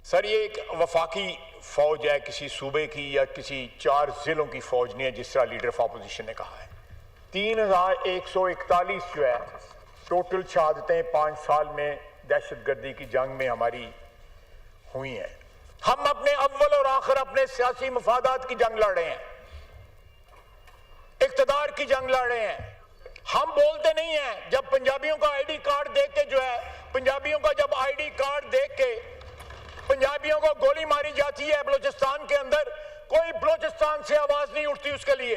Sir ये एक वफाकी फौज है किसी सूबे की या किसी 4 जिलों की फौज नहीं है, जिस तरह लीडर ऑफ अपोजिशन ने कहा है। 3141 जो है टोटल शहादतें 5 साल में दहशतगर्दी की जंग में हमारी हुई हैं। हम अपने अव्वल और आखिर अपने सियासी मफादात की जंग लड़ रहे हैं, इक्तदार की जंग लड़ रहे हैं। हम बोलते नहीं हैं। जब पंजाबियों का आईडी कार्ड देख के जो है, पंजाबियों का जब आईडी कार्ड देख के पंजाबियों को गोली मारी जाती है बलूचिस्तान के अंदर, कोई बलूचिस्तान से आवाज नहीं उठती उसके लिए।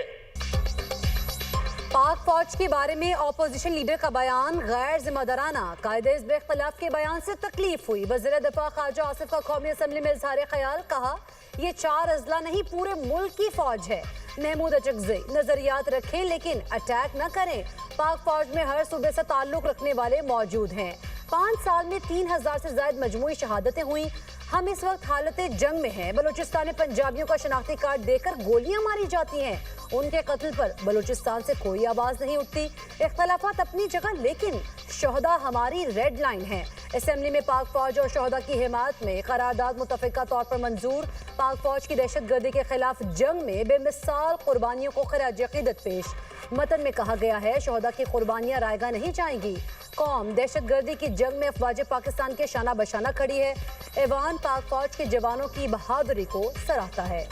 पाक फौज के बारे में ऑपोजिशन लीडर का बयान गैर जिम्मेदाराना, कायदे बेख्तिलाफ के बयान से तकलीफ हुई। वज़ीर दिफा ख़ारजा आसिफ का कौमी असम्बली में इज़हार ख्याल, कहा ये 4 अजला नहीं पूरे मुल्क की फौज है। महमूद अचकज़ई, नजरियात रखें लेकिन अटैक न करें। पाक फौज में हर सूबे से ताल्लुक रखने वाले मौजूद हैं। 5 साल में 3000 से ज्यादा मजमूई शहादतें हुई। हम इस वक्त हालत जंग में हैं। बलूचिस्तान में पंजाबियों का शनाख्ती कार्ड देकर गोलियां मारी जाती हैं। उनके कत्ल पर बलूचिस्तान से कोई आवाज नहीं उठती। इख्तलाफात अपनी जगह, लेकिन शोहदा हमारी रेड लाइन है। असेंबली में पाक फौज और शोहदा की हिमायत में करारदाद मुतफ़िका तौर पर मंजूर। पाक फौज की दहशतगर्दी के खिलाफ जंग में बेमिसाल कुर्बानियों को खिराज अक़ीदत पेश। मतन में कहा गया है शोहदा की कुर्बानियां रायगा नहीं जाएंगी। कौम दहशतगर्दी की जंग में अफवाज पाकिस्तान के शाना बशाना खड़ी है। ऐवान पाक फौज के जवानों की बहादुरी को सराहता है।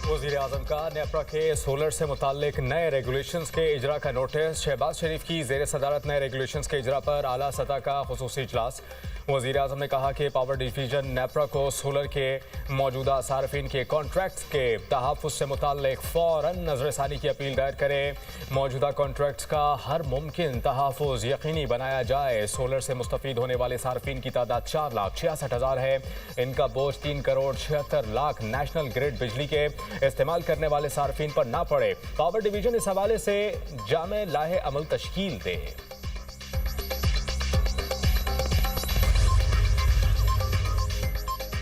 वज़ीर-ए-आज़म का नेपरा के सोलर से मुताल्लिक नए रेगुलेशंस के इजरा का नोटिस। शहबाज शरीफ की ज़ेर सदारत नए रेगुलेशंस के इजरा पर आला सतह का खुसूसी इजलास। वज़ीर-ए-आज़म ने कहा कि पावर डिवीजन नेपरा को सोलर के मौजूदा सार्फिन के कॉन्ट्रैक्ट्स के तहफ़्फ़ुज़ से मुताल्लिक फ़ौरन नज़रसानी की अपील दायर करे। मौजूदा कॉन्ट्रैक्ट्स का हर मुमकिन तहफ़्फ़ुज़ यकीनी बनाया जाए। सोलर से मुस्तफ़ीद होने वाले सार्फिन की तादाद 4,66,000 है। इनका बोझ 3,76,00,000 नेशनल ग्रिड बिजली के इस्तेमाल करने वाले सार्फिन पर ना पड़े। पावर डिवीजन इस हवाले से जामे लाहे अमल तश्कील दे।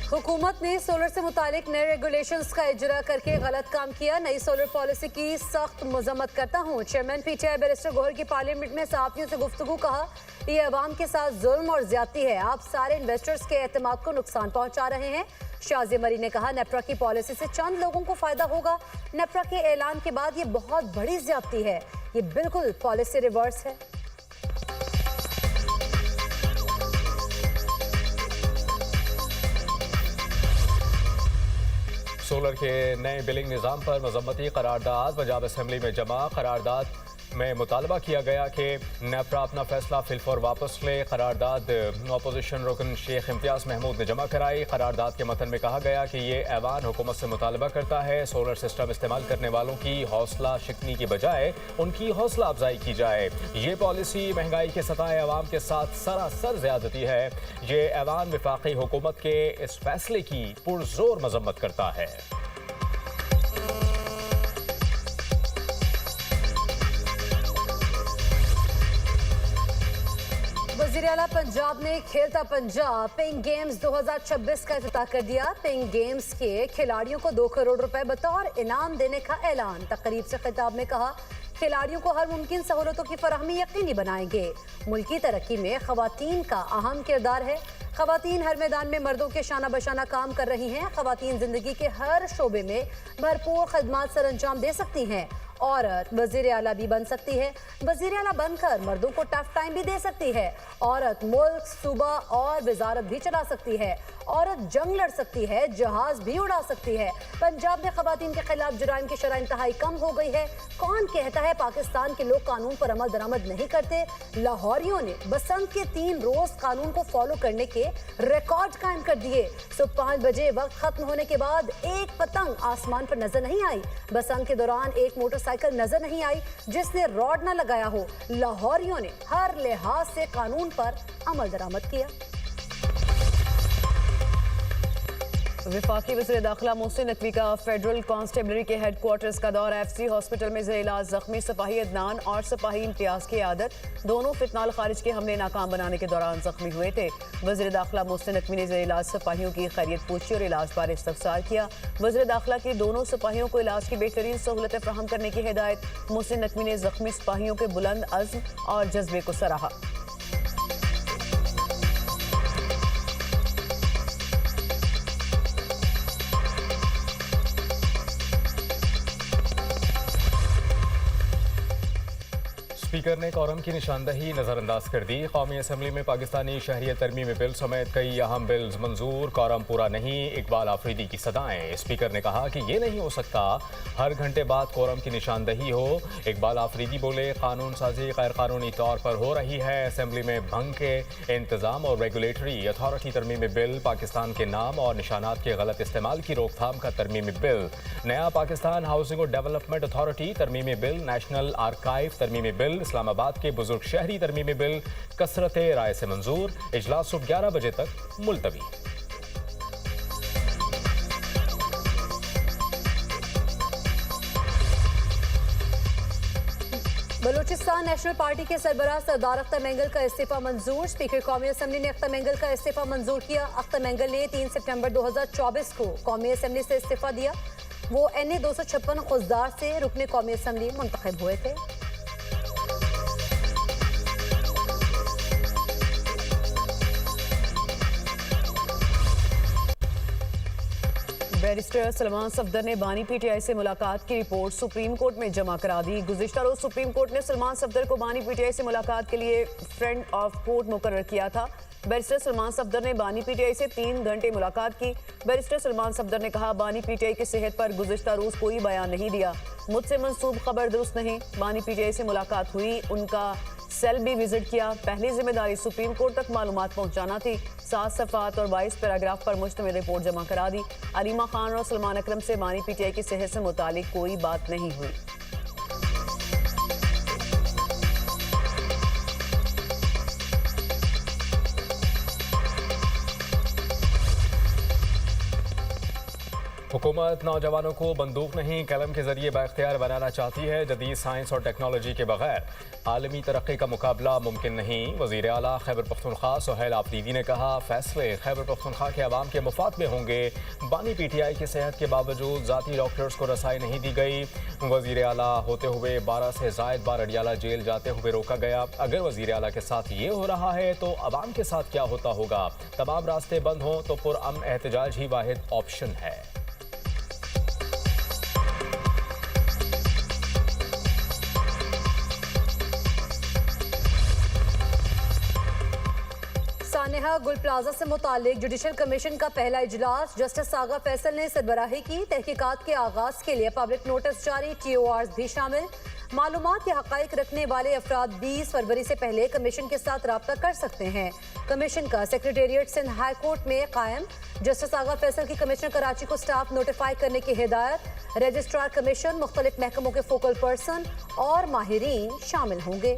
हुकूमत ने सोलर से मुतालिक नए रेगुलेशंस का इजरा करके गलत काम किया। नई सोलर पॉलिसी की सख्त मजम्मत करता हूँ। चेयरमैन पीटीआई बैरिस्टर गौहर की पार्लियामेंट में सहाफ़ियों से गुफ्तगू, कहा ये अवाम के साथ जुल्म और ज्यादती है। आप सारे इन्वेस्टर्स के एतमाद को नुकसान पहुँचा रहे हैं। शाज़िया मरी ने कहा नेपरा की पॉलिसी से चंद लोगों को फायदा होगा। नेपरा के ऐलान के बाद ये बहुत बड़ी ज्यादती है। ये बिल्कुल पॉलिसी रिवर्स है। सोलर के नए बिलिंग निज़ाम पर मजम्मती करारदाद पंजाब असम्बली में जमा। करारदाद में मुतालबा किया गया कि नेपरा अपना फैसला फिलफौर वापस ले। करारदाद अपोजिशन रुकन शेख इम्तियाज़ महमूद ने जमा कराई। करारदाद के मतन में कहा गया कि ये ऐवान हुकूमत से मुतालबा करता है सोलर सिस्टम इस्तेमाल करने वालों की हौसला शिकनी की बजाय उनकी हौसला अफजाई की जाए। ये पॉलिसी महंगाई के सताए अवाम के साथ सरासर ज़्यादती है। ये ऐवान वफाकी हुकूमत के इस फैसले की पुरजोर मजम्मत करता है। वज़ीर आला पंजाब ने खेलता पंजाब पिंक गेम्स 2026 का इफ्तिताह कर दिया। पिंक गेम्स के खिलाड़ियों को 2 करोड़ रुपए बतौर इनाम देने का ऐलान। तकरीब से खिताब में कहा खिलाड़ियों को हर मुमकिन सहूलतों की फराहमी यकीनी बनाएंगे। मुल्की तरक्की में खवातीन का अहम किरदार है। खवातीन हर मैदान में मर्दों के शाना बशाना काम कर रही हैं। खवातीन जिंदगी के हर शोबे में भरपूर खदमात सर अंजाम दे सकती हैं। औरत वज़ीर आला भी बन सकती है। वज़ीर आला बनकर मर्दों को टफ टाइम भी दे सकती है। औरत मुल्क, सूबा और वजारत भी चला सकती है। औरत जंग लड़ सकती है, जहाज भी उड़ा सकती है। पंजाब में खवातीन के खिलाफ जुराइम की शरह इंतहाई कम हो गई है। कौन कहता है पाकिस्तान के लोग कानून पर अमल दरामद नहीं करते? लाहौरियों ने बसंत के 3 रोज कानून को फॉलो करने के रिकॉर्ड कायम कर दिए। सुबह 5 बजे वक्त खत्म होने के बाद एक पतंग आसमान पर नजर नहीं आई। बसंत के दौरान एक मोटरसाइकिल नजर नहीं आई जिसने रॉड न लगाया हो। लाहौरियों ने हर लिहाज से कानून पर अमल दरामद किया। वफाकी वज़ीर दाखिला मोहसिन नकवी का फेडरल कांस्टेबलरी के हेडक्वार्टर्स का दौरा। एफसी हॉस्पिटल में ज़ेर-इलाज ज़ख्मी सिपाही अदनान और सिपाही इम्तियाज़ की आदत। दोनों फितनाल खारिज के हमले नाकाम बनाने के दौरान जख्मी हुए थे। वज़ीर दाखिला मोहसिन नकवी ने ज़ेर-इलाज सिपाहियों की खैरियत पूछी और इलाज बारे इस्तफसार किया। वज़ीर दाखिला की दोनों सिपाहियों को इलाज की बेहतरीन सहूलतें फराहम करने की हिदायत। मोहसिन नकवी ने जख्मी सिपाहियों के बुलंद अज़्म और जज्बे को सराहा। स्पीकर ने कोरम की निशानदही नजरअंदाज कर दी। कौमी असम्बली में पाकिस्तानी शहरियत तरमीमी बिल समेत कई अहम बिल्स मंजूर, कोरम पूरा नहीं, इकबाल आफरीदी की सदाएं। स्पीकर ने कहा कि ये नहीं हो सकता हर घंटे बाद कोरम की निशानदही हो। इकबाल आफरीदी बोले, कानून साजी गैर कानूनी तौर पर हो रही है। असम्बली में भंग के इंतजाम और रेगुलेटरी अथॉरिटी तरमीमी बिल, पाकिस्तान के नाम और निशानात के गलत इस्तेमाल की रोकथाम का तरमीमी बिल, नया पाकिस्तान हाउसिंग और डेवलपमेंट अथॉरिटी तरमीमी बिल, नेशनल आर्काइव तरमीमी बिल, इस्लामाबाद के बुजुर्ग शहरी तरमीमी बिल कसरत राय से मंजूर। इजलास सुबह 11 बजे तक मुलतवी। बलूचिस्तान नेशनल पार्टी के सरबराह सरदार अख्तर मेंगल का इस्तीफा मंजूर। स्पीकर कौमी असम्बली ने अख्तर मेंगल का इस्तीफा मंजूर किया। अख्तर मेंगल ने 3 सितंबर 2024 को कौमी असम्बली से इस्तीफा दिया। वो NA 256 खुजदार से रुकने कौमी असम्बली मुंतखब हुए थे। बैरिस्टर सलमान सफदर ने बानी PTI से मुलाकात की रिपोर्ट सुप्रीम कोर्ट में जमा करा दी। गुज़िश्ता रोज सुप्रीम कोर्ट ने सलमान सफदर को बानी PTI से मुलाकात के लिए फ्रेंड ऑफ कोर्ट मुकर्रर किया था। बैरिस्टर सलमान सफदर ने बानी PTI से 3 घंटे मुलाकात की। बैरिस्टर सलमान सफदर ने कहा, बानी PTI की सेहत पर गुज़िश्ता रोज कोई बयान नहीं दिया, मुझसे मंसूब खबर दुरुस्त नहीं। बानी PTI से मुलाकात हुई, उनका सेल भी विजिट किया। पहली जिम्मेदारी सुप्रीम कोर्ट तक मालूमात पहुंचाना थी। 7 सफ़ात और 22 पैराग्राफ पर मुश्तमिल रिपोर्ट जमा करा दी। अलीमा खान और सलमान अकरम से बानी PTI की सेहत से मुतालिक कोई बात नहीं हुई। हुकूमत नौजवानों को बंदूक नहीं कलम के जरिए बाख्तियार बनाना चाहती है। जदीद साइंस और टेक्नोलॉजी के बगैर आलमी तरक्की का मुकाबला मुमकिन नहीं। वज़ीर आला खैबर पख्तूनख्वा सुहेल आफरीदी ने कहा, फैसले खैबर पख्तूनख्वा के अवाम के मुफाद में होंगे। बानी PTI की सेहत के बावजूद ज़ाती डॉक्टर्स को रसाई नहीं दी गई। वज़ीर आला होते हुए 12 से ज़ायद बार अडियाला जेल जाते हुए रोका गया। अगर वज़ीर आला के साथ ये हो रहा है तो अवाम के साथ क्या होता होगा। तमाम रास्ते बंद हों तो पुरअमन एहतजाज ही वाहिद ऑप्शन है। सानेहा गुल प्लाजा से मुतालिक जुडिशल कमीशन का पहला इजलास जस्टिस सागा फैसल ने सरबराही की। तहकीकात के आगाज के लिए पब्लिक नोटिस जारी, TORs भी शामिल। मालूमात या हक़ाइक़ रखने वाले अफराद 20 फरवरी से पहले कमीशन के साथ रब्ता कर सकते हैं। कमीशन का सेक्रेटेरिएट सिंध हाई कोर्ट में कायम। जस्टिस सागा फैसल की कमिश्नर कराची को स्टाफ नोटिफाई करने की हिदायत। रजिस्ट्रार कमीशन, मुख्तलिफ महकमों के फोकल पर्सन और माहिरीन शामिल होंगे।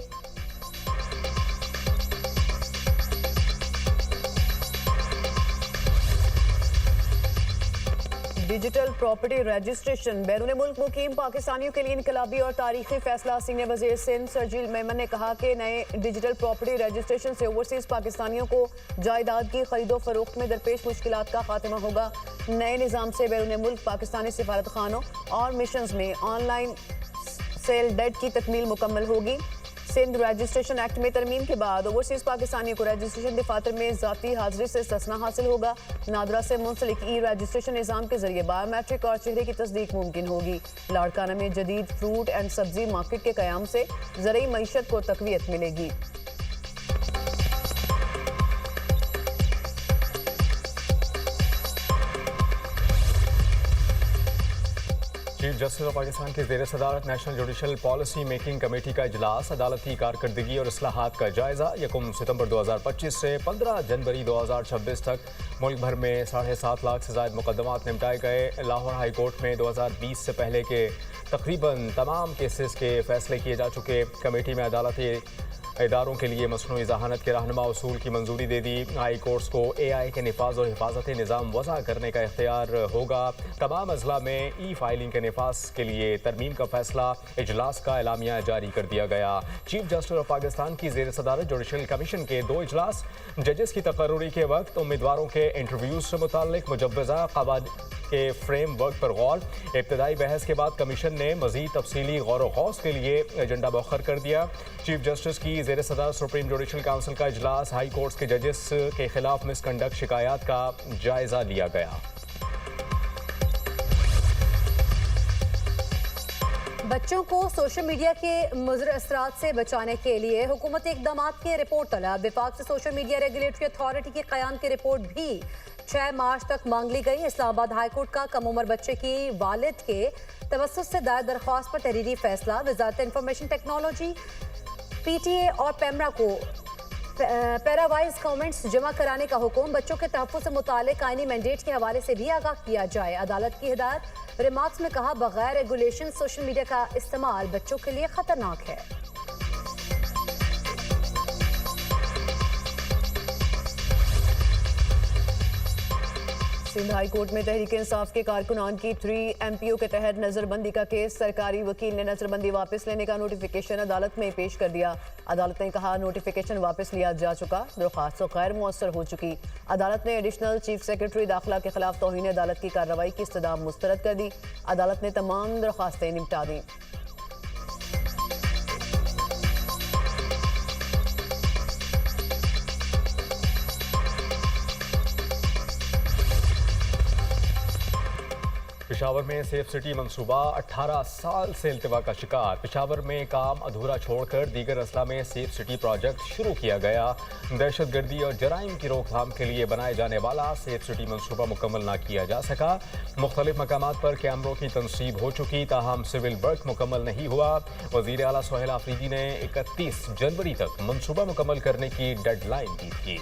डिजिटल प्रॉपर्टी रजिस्ट्रेशन बैरून मुल्क मुकीम पाकिस्तानियों के लिए इनकलाबी और तारीखी फैसला। सीनियर वज़ीर सिंध सरजील मेमन ने कहा कि नए डिजिटल प्रॉपर्टी रजिस्ट्रेशन से ओवरसीज़ पाकिस्तानियों को जायदाद की खरीदो फरोख्त में दरपेश मुश्किलात का खात्मा होगा। नए निज़ाम से बैरून मुल्क पाकिस्तानी सिफारत खानों और मिशंस में ऑनलाइन सेल डेट की तकमील मुकम्मल होगी। सिंध रजिस्ट्रेशन एक्ट में तरमीम के बाद ओवरसीज़ पाकिस्तानियों को रजिस्ट्रेशन दफातर में ज़ाती हाजिरी से इस्तिस्ना हासिल होगा। नादरा से मुंसलिक रजिस्ट्रेशन निज़ाम के जरिए बायोमेट्रिक और चेहरे की तस्दीक मुमकिन होगी। लाड़काना में जदीद फ्रूट एंड सब्जी मार्केट के क़याम से ज़रई मईशत को तक़वियत मिलेगी। चीफ जस्टिस ऑफ पाकिस्तान की ज़ेर सदारत national judicial policy making committee का इजलास, अदालती कारकर्दगी और इस्लाहात का जायजा। 1 सितंबर 2025 से 15 जनवरी 2026 तक मुल्क भर में 7.5 लाख से ज़ायद मुकदमात निपटाए गए। लाहौर हाई कोर्ट में 2020 से पहले के तकरीबन तमाम केसेस के फैसले किए जा चुके। कमेटी में अदालती इदारों के लिए मसनूई ज़हानत के रहनुमा उसूल की मंजूरी दे दी। हाई कोर्ट्स को AI के निफाज और हिफाजती निज़ाम वज़ा करने का इख्तियार होगा। तमाम अजला में E-फाइलिंग के निफाज के लिए तरमीम का फैसला। इजलास का एलामिया जारी कर दिया गया। चीफ जस्टिस ऑफ पाकिस्तान की ज़ेर सदारत जुडिशल कमीशन के 2 इजलास। जजेस की तकर्रुरी के वक्त उम्मीदवारों के इंटरव्यूज से मुताल्लिक मुजव्वज़ा क़वानीन के फ्रेम वर्क पर गौर। इब्तदाई बहस के बाद कमीशन ने मज़ीद तफसीली गौर व गौस के लिए एजेंडा मुअख्खर कर दिया। चीफ जस्टिस की ज़ेर सदारत सुप्रीम जुडिशल काउंसिल का इजलास। हाई कोर्ट्स के जजेस के खिलाफ मिसकंडक्ट शिकायत का जायजा लिया गया। बच्चों को सोशल मीडिया के मुज़र असरात से बचाने के लिए हुकूमती इक़दामात की रिपोर्ट तलब। विफाक से सोशल मीडिया रेगुलेटरी अथॉरिटी के क़याम की रिपोर्ट भी 6 मार्च तक मांग ली गई। इस्लामाबाद हाई कोर्ट का कम उम्र बच्चे की वालिद के तवस्सुत से दायर दरख्वास्त पर तहरीरी फैसला। वज़ारत इंफॉर्मेशन टेक्नोलॉजी PTA और पेमरा को पैरावाइज कमेंट्स जमा कराने का हुक्म। बच्चों के तहफ़्फ़ुज़ से मुताल्लिक़ आईनी मैंडेट के हवाले से भी आगाह किया जाए। अदालत की हिदायत। रिमार्क्स में कहा, बगैर रेगुलेशन सोशल मीडिया का इस्तेमाल बच्चों के लिए खतरनाक है। सिंध हाई कोर्ट में तहरीक इंसाफ के कारकुनान की 3 MPO के तहत नजरबंदी का केस। सरकारी वकील ने नजरबंदी वापस लेने का नोटिफिकेशन अदालत में पेश कर दिया। अदालत ने कहा, नोटिफिकेशन वापस लिया जा चुका, दरख्वास्त गैर मुअस्सर हो चुकी। अदालत ने एडिशनल चीफ सेक्रेटरी दाखिला के खिलाफ तौहीन अदालत की कार्रवाई की इस्तदा मुस्तरद कर दी। अदालत ने तमाम दरख्वास्तें निपटा दी। पेशावर में सेफ सिटी मंसूबा 18 साल से इल्तिवा का शिकार। पेशावर में काम अधूरा छोड़कर दीगर अजला में सेफ सिटी प्रोजेक्ट शुरू किया गया। दहशत गर्दी और जराइम की रोकथाम के लिए बनाए जाने वाला सेफ सिटी मंसूबा मुकम्मल ना किया जा सका। मुख्तलिफ मकामात पर कैमरों की तनसीब हो चुकी, ताहम सिविल वर्क मुकम्मल नहीं हुआ। वज़ीर आला सोहेल आफरीदी ने 31 जनवरी तक मंसूबा मुकम्मल करने की डेडलाइन दी थी।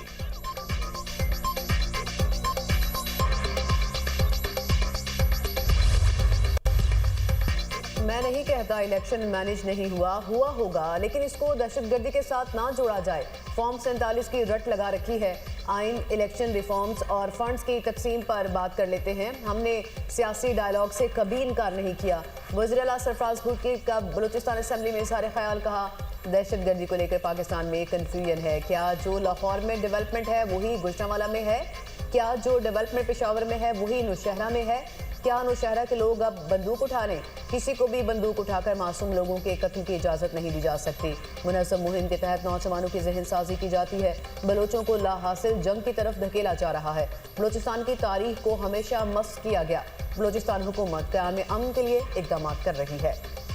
मैं नहीं कहता इलेक्शन मैनेज नहीं हुआ होगा, लेकिन इसको दहशतगर्दी के साथ ना जोड़ा जाए। फॉर्म 47 की रट लगा रखी है। आइन, इलेक्शन रिफॉर्म्स और फंड्स की तकसीम पर बात कर लेते हैं। हमने सियासी डायलॉग से कभी इनकार नहीं किया। वज़ीर आला सरफराज भुट्टी का बलूचिस्तान असम्बली में इज़हार ख्याल। कहा, दहशतगर्दी को लेकर पाकिस्तान में कन्फ्यूजन है। क्या जो लाहौर में डेवलपमेंट है वही गुजरांवाला में है? क्या जो डेवलपमेंट पेशावर में है वही नौशहरा में है? क्या नौशहरा के लोग अब बंदूक उठा लें? किसी को भी बंदूक उठाकर मासूम लोगों के कत्ल की इजाज़त नहीं दी जा सकती। मुनज़्ज़म मुहिम के तहत नौजवानों की जहन साजी की जाती है। बलोचों को लाहासिल जंग की तरफ धकेला जा रहा है। बलोचिस्तान की तारीख को हमेशा मस्क किया गया। बलोचिस्तान हुकूमत क़याम अमन के लिए इक़दाम कर रही है।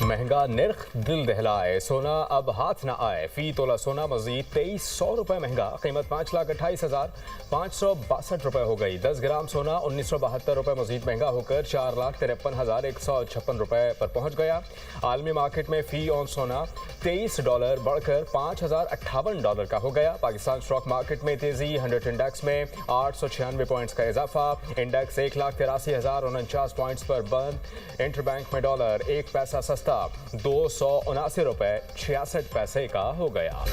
महंगा निर्ख दिल दहलाए, सोना अब हाथ न आए। फी तोला सोना मजीद 2300 रुपये महंगा। कीमत 5,28,562 रुपये हो गई। 10 ग्राम सोना 1972 रुपये मजीद महंगा होकर 4,53,156 रुपये पर पहुंच गया। आलमी मार्केट में फी ऑन सोना $23 बढ़कर $5,058 का हो गया। पाकिस्तान स्टॉक मार्केट में तेजी। 100 इंडेक्स में 896 पॉइंट्स का इजाफा। इंडेक्स 1,83,049 पॉइंट्स पर बंद। इंटरबैंक में डॉलर 1 पैसा सस्ता $279.66 का हो गया।